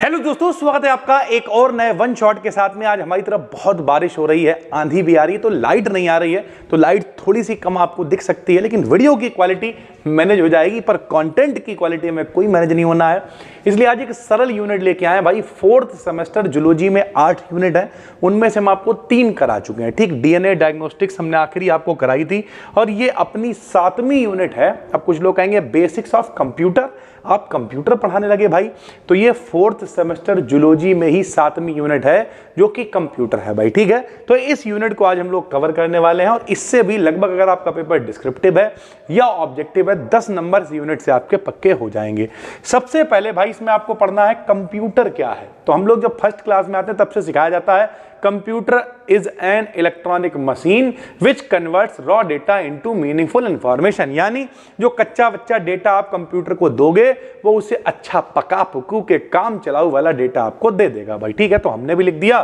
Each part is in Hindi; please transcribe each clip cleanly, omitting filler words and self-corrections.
हेलो दोस्तों, स्वागत है आपका एक और नए वन शॉट के साथ में। आज हमारी तरफ बहुत बारिश हो रही है, आंधी भी आ रही है, तो लाइट नहीं आ रही है, तो लाइट थोड़ी सी कम आपको दिख सकती है, लेकिन वीडियो की क्वालिटी मैनेज हो जाएगी, पर कंटेंट की क्वालिटी में कोई मैनेज नहीं होना है। इसलिए आज एक सरल यूनिट लेके आए भाई। 4th सेमेस्टर जूलॉजी में 8 यूनिट है, उनमें से हम आपको 3 करा चुके हैं। ठीक, डीएनए डायग्नोस्टिक्स हमने आखिरी आपको कराई थी, और ये अपनी 7वीं यूनिट है। अब कुछ लोग कहेंगे बेसिक्स ऑफ कंप्यूटर, आप कंप्यूटर पढ़ाने लगे भाई, तो ये 4th सेमेस्टर जूलॉजी में ही 7वीं यूनिट है जो कि कंप्यूटर है भाई। ठीक है, तो इस यूनिट को आज हम लोग कवर करने वाले हैं, और इससे भी लगभग अगर आपका पेपर डिस्क्रिप्टिव है या ऑब्जेक्टिव है, 10 नंबर इस यूनिट से आपके पक्के हो जाएंगे। सबसे पहले भाई इसमें आपको पढ़ना है कंप्यूटर क्या है। तो हम लोग जब फर्स्ट क्लास में आते हैं तब से सिखाया जाता है computer is an electronic machine which converts raw data into meaningful information. यानी जो कच्चा बच्चा डेटा आप कंप्यूटर को दोगे वो उसे अच्छा पका पुकू के काम चलाऊ वाला डेटा आपको दे देगा भाई। ठीक है, तो हमने भी लिख दिया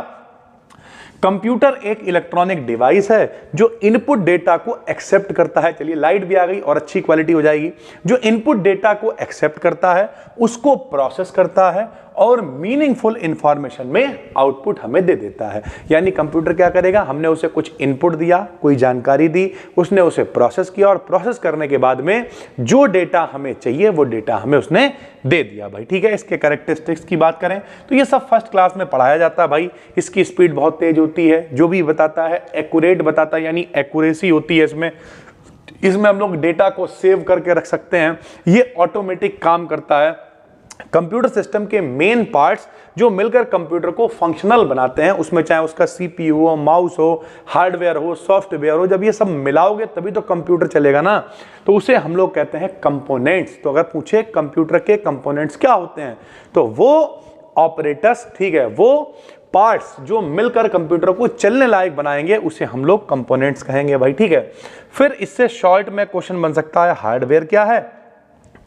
कंप्यूटर एक इलेक्ट्रॉनिक डिवाइस है जो इनपुट डेटा को एक्सेप्ट करता है। चलिए, लाइट भी आ गई और अच्छी क्वालिटी हो जाएगी। जो इनपुट डेटा को एक्सेप्ट करता है, उसको प्रोसेस करता है और मीनिंगफुल इंफॉर्मेशन में आउटपुट हमें दे देता है। यानी कंप्यूटर क्या करेगा, हमने उसे कुछ इनपुट दिया, कोई जानकारी दी, उसने उसे प्रोसेस किया, और प्रोसेस करने के बाद में जो डेटा हमें चाहिए वो डेटा हमें उसने दे दिया भाई। ठीक है, इसके कैरेक्टरिस्टिक्स की बात करें तो ये सब फर्स्ट क्लास में पढ़ाया जाता है भाई। इसकी स्पीड बहुत तेज होती है, जो भी बताता है एक्यूरेट बताता है, यानी एक्यूरेसी होती है इसमें हम लोग डेटा को सेव करके रख सकते हैं। ये ऑटोमेटिक काम करता है। कंप्यूटर सिस्टम के मेन पार्ट्स जो मिलकर कंप्यूटर को फंक्शनल बनाते हैं, उसमें चाहे उसका सीपीयू हो, माउस हो, हार्डवेयर हो, सॉफ्टवेयर हो, जब ये सब मिलाओगे तभी तो कंप्यूटर चलेगा ना। तो उसे हम लोग कहते हैं कंपोनेंट्स। तो अगर पूछे कंप्यूटर के कंपोनेंट्स क्या होते हैं, तो वो ऑपरेटर्स, ठीक है, वो पार्ट्स जो मिलकर कंप्यूटर को चलने लायक बनाएंगे उसे हम लोग कंपोनेंट्स कहेंगे भाई। ठीक है, फिर इससे शॉर्ट में क्वेश्चन बन सकता है हार्डवेयर क्या है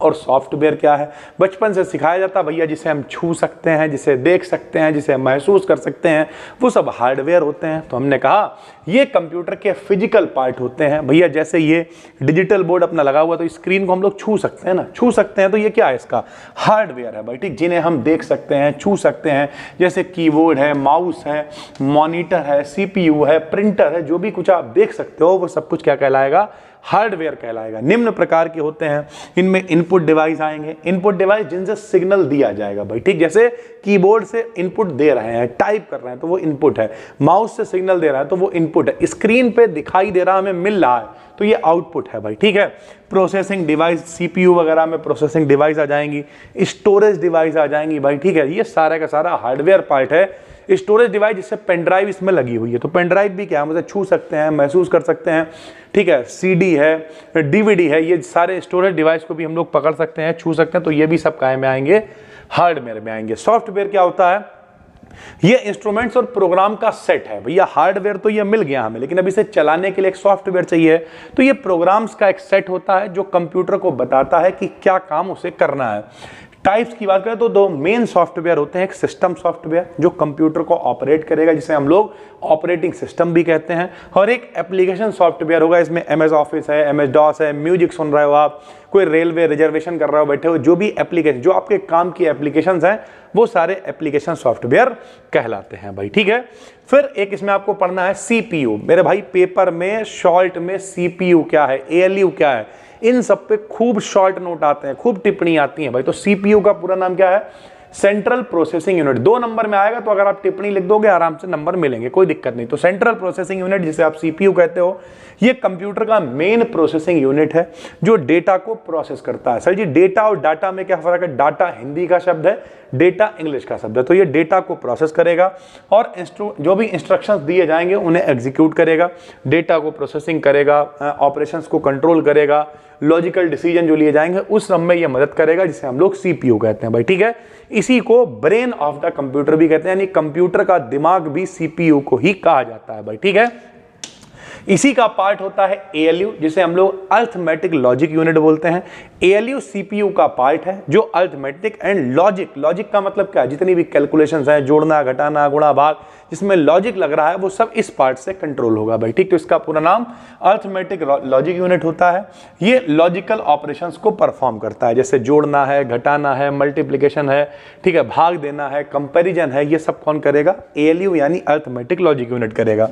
और सॉफ्टवेयर क्या है। बचपन से सिखाया जाता भैया, जिसे हम छू सकते हैं, जिसे देख सकते हैं, जिसे महसूस कर सकते हैं, वो सब हार्डवेयर होते हैं। तो हमने कहा ये कंप्यूटर के फिजिकल पार्ट होते हैं भैया। जैसे ये डिजिटल बोर्ड अपना लगा हुआ, तो स्क्रीन को हम लोग छू सकते हैं ना, छू सकते हैं, तो ये क्या है, इसका हार्डवेयर है भाई। ठीक, जिन्हें हम देख सकते हैं, छू सकते हैं, जैसे कीबोर्ड है, माउस है, मॉनिटर है, सीपीयू है, प्रिंटर है, जो भी कुछ आप देख सकते हो वो सब कुछ क्या कहलाएगा, हार्डवेयर कहलाएगा। निम्न प्रकार के होते हैं, इनमें इनपुट डिवाइस आएंगे। इनपुट डिवाइस जिनसे सिग्नल दिया जाएगा भाई। ठीक, जैसे कीबोर्ड से इनपुट दे रहे हैं, टाइप कर रहे हैं, तो वो इनपुट है। माउस से सिग्नल दे रहा है तो वो इनपुट है। स्क्रीन पे दिखाई दे रहा, हमें मिल रहा है, तो ये आउटपुट है भाई। ठीक है, प्रोसेसिंग डिवाइस, सीपीयू वगैरह में प्रोसेसिंग डिवाइस आ जाएंगी, स्टोरेज डिवाइस आ जाएंगी भाई। ठीक है, ये सारा का सारा हार्डवेयर पार्ट है। स्टोरेज डिवाइस जिससे पेन ड्राइव इसमें लगी हुई है, तो पेन ड्राइव भी क्या है, हम उसे छू सकते हैं, महसूस कर सकते हैं। ठीक है, सीडी है, डीवीडी है, ये सारे स्टोरेज डिवाइस को भी हम लोग पकड़ सकते हैं, छू सकते हैं, तो ये भी सब काय में आएंगे, हार्डवेयर में आएंगे। सॉफ्टवेयर क्या होता है, ये इंस्ट्रूमेंट्स और प्रोग्राम का सेट है भैया। हार्डवेयर तो ये मिल गया हमें, लेकिन अब इसे चलाने के लिए एक सॉफ्टवेयर चाहिए, तो ये प्रोग्राम्स का एक सेट होता है जो कंप्यूटर को बताता है कि क्या काम उसे करना है। टाइप्स की बात करें तो 2 मेन सॉफ्टवेयर होते हैं। एक सिस्टम सॉफ्टवेयर जो कंप्यूटर को ऑपरेट करेगा, जिसे हम लोग ऑपरेटिंग सिस्टम भी कहते हैं, और एक एप्लीकेशन सॉफ्टवेयर होगा। इसमें MS ऑफिस है, MS DOS है, म्यूजिक सुन रहे हो आप, कोई रेलवे रिजर्वेशन कर रहे हो, बैठे हो, जो भी एप्लीकेशन, जो आपके काम की एप्लीकेशंस हैं, वो सारे एप्लीकेशन सॉफ्टवेयर कहलाते हैं भाई। ठीक है, फिर एक इसमें आपको पढ़ना है CPU। मेरे भाई पेपर में शॉर्ट में CPU क्या है, ALU क्या है, इन सब पे खूब शॉर्ट नोट आते हैं, खूब टिप्पणी आती है भाई। तो CPU का पूरा नाम क्या है, सेंट्रल प्रोसेसिंग यूनिट। 2 नंबर में आएगा, तो अगर आप टिप्पणी लिख दोगे आराम से नंबर मिलेंगे, कोई दिक्कत नहीं। तो सेंट्रल प्रोसेसिंग यूनिट, जिसे आप CPU कहते हो, ये कंप्यूटर का मेन प्रोसेसिंग यूनिट है जो डेटा को प्रोसेस करता है। सर जी, डेटा और डाटा में क्या फर्क है, डाटा हिंदी का शब्द है, डेटा इंग्लिश का शब्द है। तो ये डेटा को प्रोसेस करेगा और जो भी इंस्ट्रक्शंस दिए जाएंगे उन्हें एग्जीक्यूट करेगा, डेटा को प्रोसेसिंग करेगा, ऑपरेशंस को कंट्रोल करेगा, लॉजिकल डिसीजन जो लिए जाएंगे उस सब में ये मदद करेगा, जिसे हम लोग CPU कहते हैं भाई। ठीक है, इसी को ब्रेन ऑफ द कंप्यूटर भी कहते हैं, यानी कंप्यूटर का दिमाग भी CPU को ही कहा जाता है भाई। ठीक है, इसी का पार्ट होता है ALU, जिसे हम लोग अर्थमेटिक लॉजिक यूनिट बोलते हैं। ALU CPU का पार्ट है जो अर्थमेटिक एंड लॉजिक का मतलब क्या है, जितनी भी कैलकुलेशंस हैं, जोड़ना, घटाना, गुणा, भाग, जिसमें लॉजिक लग रहा है वो सब इस पार्ट से कंट्रोल होगा भाई, ठीक। तो इसका पूरा नाम अर्थमेटिक लॉजिक यूनिट होता है। ये लॉजिकल ऑपरेशंस को परफॉर्म करता है, जैसे जोड़ना है, घटाना है, मल्टीप्लिकेशन है, ठीक है, भाग देना है, कंपैरिजन है, ये सब कौन करेगा? ALU यानी अर्थमेटिक लॉजिक यूनिट करेगा।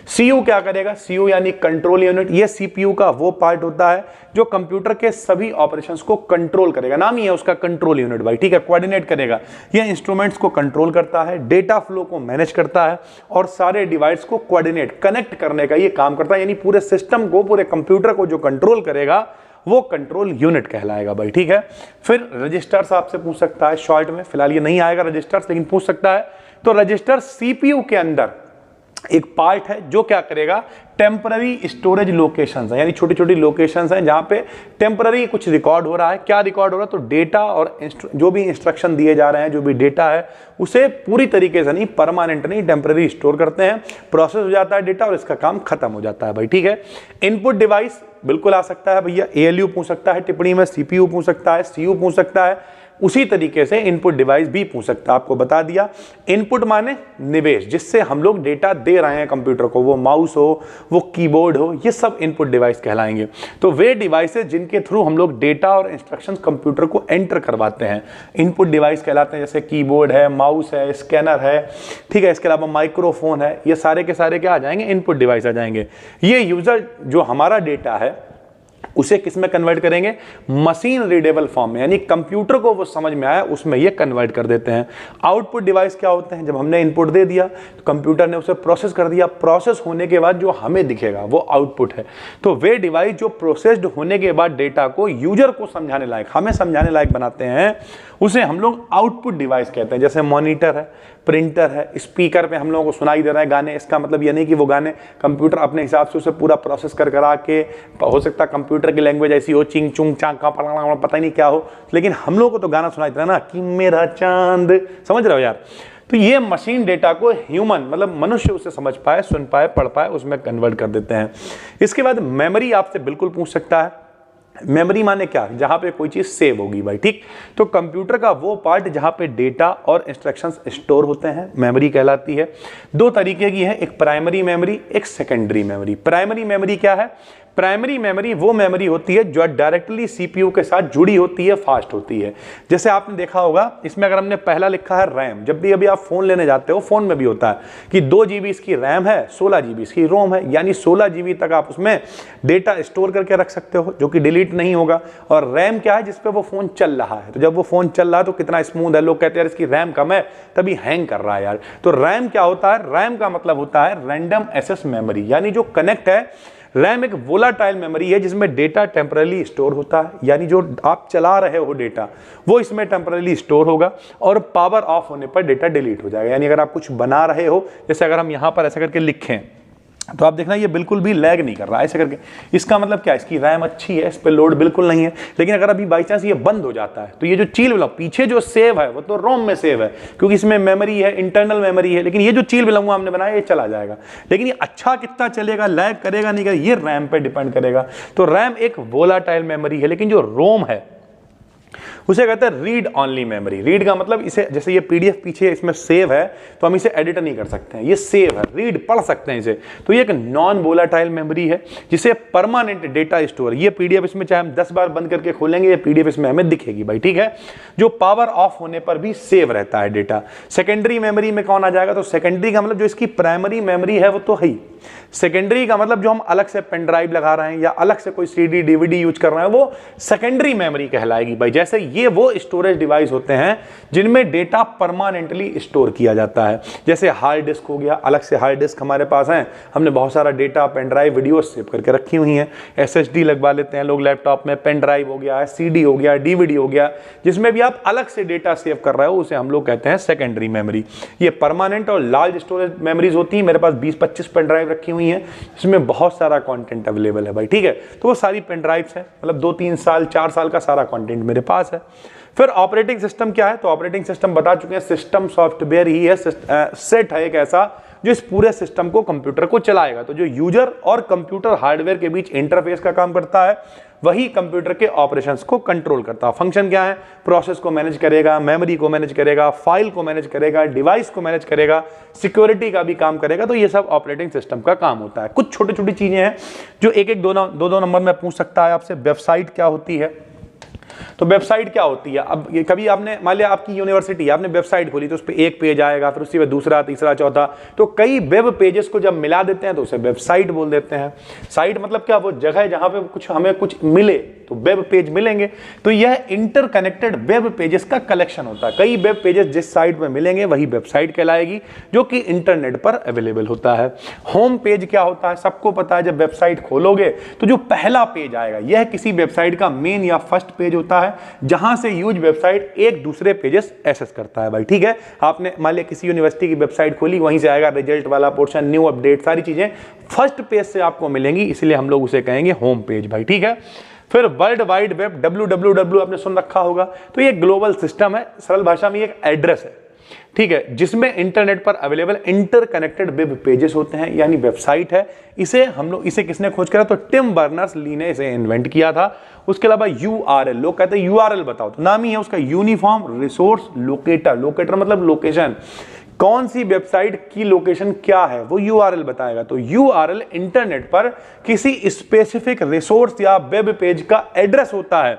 CU क्या करेगा? CU यानी कंट्रोल यूनिट। ये CPU का वो पार्ट होता है जो कंप्यूटर के सभी ऑपरेशंस को कंट्रोल करेगा, नाम ही है उसका कंट्रोल यूनिट भाई, ठीक है, कोऑर्डिनेट करेगा। ये इंस्ट्रूमेंट्स को कंट्रोल करता है, डेटा फ्लो को मैनेज करता है और सारे डिवाइस को कोऑर्डिनेट कनेक्ट करने का ये काम करता है, यानी पूरे सिस्टम को, पूरे कंप्यूटर को जो कंट्रोल करेगा वो कंट्रोल यूनिट कहलाएगा भाई, ठीक है। फिर रजिस्टर्स आपसे पूछ सकता है शॉर्ट में, फिलहाल ये नहीं आएगा रजिस्टर्स, लेकिन पूछ सकता है। तो रजिस्टर CPU के अंदर एक पार्ट है जो क्या करेगा? टेम्पररी स्टोरेज लोकेशंस है, यानी छोटी छोटी लोकेशंस हैं जहां पे टेम्पररी कुछ रिकॉर्ड हो रहा है। क्या रिकॉर्ड हो रहा है? तो डेटा और जो भी इंस्ट्रक्शन दिए जा रहे हैं, जो भी डेटा है, उसे पूरी तरीके से नहीं, परमानेंट नहीं, टेम्पररी स्टोर करते हैं, प्रोसेस हो जाता है डेटा और इसका काम खत्म हो जाता है भाई, ठीक है। इनपुट डिवाइस बिल्कुल आ सकता है भैया, ALU पूछ सकता है टिप्पणी में, CPU पूछ सकता है, CU पूछ सकता है, उसी तरीके से इनपुट डिवाइस भी पूछ सकता है। आपको बता दिया, इनपुट माने निवेश, जिससे हम लोग डेटा दे रहे हैं कंप्यूटर को, वो माउस हो, वो कीबोर्ड हो, ये सब इनपुट डिवाइस कहलाएंगे। तो वे डिवाइसेस जिनके थ्रू हम लोग डेटा और इंस्ट्रक्शंस कंप्यूटर को एंटर करवाते हैं, इनपुट डिवाइस कहलाते हैं। जैसे कीबोर्ड है, माउस है, स्कैनर है, ठीक है, इसके अलावा माइक्रोफोन है, ये सारे के सारे क्या आ जाएंगे? इनपुट डिवाइस आ जाएंगे। ये यूजर जो हमारा डेटा है उसे किस में कन्वर्ट करेंगे? मशीन रीडेबल फॉर्म में, यानी कंप्यूटर को वो समझ में आया उसमें ये कन्वर्ट कर देते हैं। आउटपुट डिवाइस क्या होते हैं? जब हमने इनपुट दे दिया तो कंप्यूटर ने उसे प्रोसेस कर दिया, प्रोसेस होने के बाद जो हमें दिखेगा वो आउटपुट है। तो वे डिवाइस जो प्रोसेस्ड होने के बाद डेटा को यूजर को समझाने लायक, हमें समझाने लायक बनाते हैं, उसे हम लोग आउटपुट डिवाइस कहते हैं। जैसे मॉनिटर है, प्रिंटर है, स्पीकर पे हम लोगों को सुनाई दे रहा है गाने, इसका मतलब ये नहीं कि वो गाने कंप्यूटर अपने हिसाब से उसे पूरा प्रोसेस कर करा के, हो सकता है कंप्यूटर की लैंग्वेज ऐसी हो, चिंग चुंग चांग का पता ही नहीं क्या हो, लेकिन हम लोगों को तो गाना सुनाई दे रहा है ना, कि मेरा चांद, समझ रहे हो यार। तो ये मशीन डेटा को ह्यूमन मतलब मनुष्य उसे समझ पाए, सुन पाए, पढ़ पाए, उसमें कन्वर्ट कर देते हैं। इसके बाद मेमोरी आपसे बिल्कुल पूछ सकता है। मेमोरी माने क्या? जहां पे कोई चीज सेव होगी भाई, ठीक। तो कंप्यूटर का वो पार्ट जहां पे डेटा और इंस्ट्रक्शंस स्टोर होते हैं, मेमोरी कहलाती है। दो तरीके की है, एक प्राइमरी मेमोरी, एक सेकेंडरी मेमोरी। प्राइमरी मेमोरी क्या है? प्राइमरी मेमोरी वो मेमोरी होती है जो डायरेक्टली CPU के साथ जुड़ी होती है, फास्ट होती है। जैसे आपने देखा होगा, इसमें अगर हमने पहला लिखा है रैम, जब भी अभी आप फोन लेने जाते हो, फोन में भी होता है कि 2 GB इसकी रैम है, 16 GB इसकी रोम है, यानी 16 GB तक आप उसमें डेटा स्टोर करके रख सकते हो, जो कि डिलीट नहीं होगा। और रैम क्या है? जिसपे वो फोन चल रहा है। तो जब वो फोन चल रहा है तो कितना स्मूथ है, लोग कहते हैं यार इसकी रैम कम है, तभी हैंग कर रहा है यार। तो रैम क्या होता है? रैम का मतलब होता है रैंडम एक्सेस मेमोरी, यानी जो कनेक्ट है। रैम एक वोलाटाइल मेमोरी है जिसमें डेटा टेम्पररी स्टोर होता है, यानी जो आप चला रहे हो डेटा वो इसमें टेम्पररी स्टोर होगा और पावर ऑफ होने पर डेटा डिलीट हो जाएगा। यानी अगर आप कुछ बना रहे हो, जैसे अगर हम यहां पर ऐसा करके लिखें तो आप देखना ये बिल्कुल भी लैग नहीं कर रहा है ऐसे करके, इसका मतलब क्या? इसकी रैम अच्छी है, इस पर लोड बिल्कुल नहीं है। लेकिन अगर अभी बाई चांस ये बंद हो जाता है तो ये जो चील बिलोंग पीछे जो सेव है वो तो रोम में सेव है, क्योंकि इसमें मेमोरी है, इंटरनल मेमोरी है, लेकिन ये जो चील बिलोंग हमने बनाया ये चला जाएगा। लेकिन ये अच्छा कितना चलेगा, लैग करेगा नहीं करेगा, ये रैम पे डिपेंड करेगा। तो रैम एक वोलाटाइल मेमोरी है, लेकिन जो रोम है उसे कहते हैं रीड ऑनली मेमोरी। रीड का मतलब इसे, जैसे ये PDF पीछे इसमें सेव है तो हम इसे एडिट नहीं कर सकते हैं, ये सेव है, रीड पढ़ सकते हैं इसे। तो ये एक नॉन वोलाटाइल मेमोरी है जिसे परमानेंट डेटा स्टोर, ये PDF इसमें चाहे हम 10 बार बंद करके खोलेंगे ये PDF इसमें हमें दिखेगी भाई, ठीक है, जो पावर ऑफ होने पर भी सेव रहता है डेटा। सेकेंडरी मेमोरी में कौन आ जाएगा? तो सेकेंडरी का मतलब जो इसकी प्राइमरी मेमोरी है वो तो है ही, सेकेंडरी का मतलब जो हम अलग से पेन ड्राइव लगा रहे हैं या अलग से कोई CD DVD यूज कर रहे हैं वो सेकेंडरी मेमोरी कहलाएगी भाई। जैसे ये वो स्टोरेज डिवाइस होते हैं जिनमें डेटा परमानेंटली स्टोर किया जाता है। जैसे हार्ड डिस्क हो गया, अलग से हार्ड डिस्क हमारे पास है, हमने बहुत सारा data, pen drive, video save करके रखी हुई हैं। SSD लगवा लेते हैं लोग लैपटॉप में, पेन ड्राइव हो गया, CD हो गया, DVD हो गया, जिसमें भी आप अलग से डेटा सेव कर रहे हो उसे हम लोग कहते हैं सेकेंडरी मेमोरी। ये परमानेंट और लार्ज स्टोरेज मेमोरीज होती है। मेरे पास 20-25 पेन ड्राइव रखी हुई हैं जिसमें बहुत सारा कंटेंट अवेलेबल है भाई, ठीक है। तो वो सारी पेन ड्राइव्स हैं, मतलब 2-3 साल 4 साल का सारा कंटेंट मेरे पास है। फिर ऑपरेटिंग सिस्टम क्या है? तो ऑपरेटिंग सिस्टम बता चुके हैं, सिस्टम सॉफ्टवेयर ही है, सेट है एक ऐसा जो इस पूरे सिस्टम को, कंप्यूटर को चलाएगा। तो जो यूजर और कंप्यूटर हार्डवेयर के बीच इंटरफेस का काम करता है, वही कंप्यूटर के ऑपरेशंस को कंट्रोल करता है। फंक्शन क्या है? प्रोसेस को मैनेज करेगा, मेमोरी को मैनेज करेगा, फाइल को मैनेज करेगा, डिवाइस को मैनेज करेगा, सिक्योरिटी का भी काम करेगा। तो ये सब ऑपरेटिंग सिस्टम का काम होता है। कुछ छोटी छोटी चीजें हैं जो एक एक दो नंबर में पूछ सकता है आपसे। वेबसाइट क्या होती है? तो वेबसाइट क्या होती है? अब कभी आपने, मान लिया आपकी यूनिवर्सिटी, आपने वेबसाइट खोली तो उस पर एक पेज आएगा, फिर उसी में दूसरा, तीसरा, चौथा, तो कई वेब पेजेस को जब मिला देते हैं तो उसे वेबसाइट बोल देते हैं। साइट मतलब क्या? वो जगह जहां पे कुछ हमें कुछ मिले तो वेब पेज मिलेंगे। तो यह इंटरकनेक्टेड वेब पेजेस का कलेक्शन होता है। कई वेब पेजेस जिस साइट में मिलेंगे वही वेबसाइट कहलाएगी, जो कि इंटरनेट पर अवेलेबल होता है। होम पेज क्या होता है? सबको पता है, जब वेबसाइट खोलोगे तो जो पहला पेज आएगा यह किसी वेबसाइट का मेन या फर्स्ट पेज होता है, जहां से यूज वेबसाइट एक दूसरे पेजेस एक्सेस करता है भाई। ठीक है, आपने मान लिया किसी यूनिवर्सिटी की वेबसाइट खोली, वहीं से आएगा रिजल्ट वाला पोर्शन, न्यू अपडेट, सारी चीजें फर्स्ट पेज से आपको मिलेंगी, इसलिए हम लोग उसे कहेंगे होम पेज भाई। ठीक है, फिर वर्ल्ड वाइड वेब, www आपने सुन रखा होगा। तो ये ग्लोबल सिस्टम है, सरल भाषा में एक एड्रेस है, ठीक है, जिसमें इंटरनेट पर अवेलेबल इंटरकनेक्टेड वेब पेजेस होते हैं, यानी वेबसाइट है। इसे किसने खोज करा? तो टिम बर्नर्स-ली ने इसे इन्वेंट किया था। उसके अलावा यूआरएल, लोग कहते हैं यूआरएल बताओ, तो नाम ही है उसका, यूनिफॉर्म रिसोर्स लोकेटर। लोकेटर मतलब लोकेशन, कौन सी वेबसाइट की लोकेशन क्या है वो यूआरएल बताएगा। तो यूआरएल इंटरनेट पर किसी स्पेसिफिक रिसोर्स या वेब पेज का एड्रेस होता है,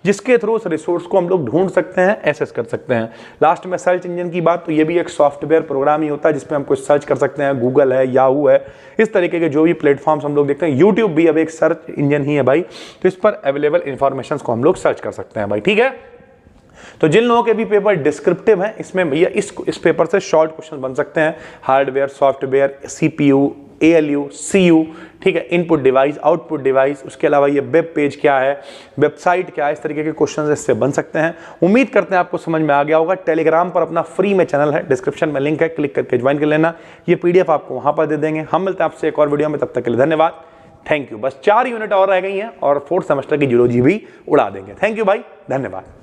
जिसके थ्रू उस रिसोर्स को हम लोग ढूंढ सकते हैं, एक्सेस कर सकते हैं। लास्ट में सर्च इंजन की बात, तो ये भी एक सॉफ्टवेयर प्रोग्राम ही होता है जिसपे हम कुछ सर्च कर सकते हैं। गूगल है, याहू है, इस तरीके के जो भी प्लेटफॉर्म्स हम लोग देखते हैं। यूट्यूब भी अब एक सर्च इंजन ही है भाई, तो इस पर अवेलेबल इंफॉर्मेशन को हम लोग सर्च कर सकते हैं भाई। ठीक है, तो जिन लोगों के भी पेपर डिस्क्रिप्टिव हैं, इसमें भैया इस पेपर से शॉर्ट क्वेश्चन बन सकते हैं। Hardware, software, CPU, ALU, CU, ठीक है, इनपुट डिवाइस, आउटपुट डिवाइस, उसके अलावा ये वेब पेज क्या है, वेबसाइट क्या है, इस तरीके के क्वेश्चन इससे बन सकते हैं। उम्मीद करते हैं आपको समझ में आ गया होगा। टेलीग्राम पर अपना फ्री में चैनल है, डिस्क्रिप्शन में लिंक है, क्लिक करके ज्वाइन कर लेना। ये पीडीएफ आपको वहां पर दे देंगे। हम मिलते हैं आपसे एक और वीडियो में, तब तक के लिए धन्यवाद, थैंक यू। बस 4 यूनिट और रह गई हैं और 4th सेमेस्टर की जियोलॉजी भी उड़ा देंगे। थैंक यू भाई, धन्यवाद।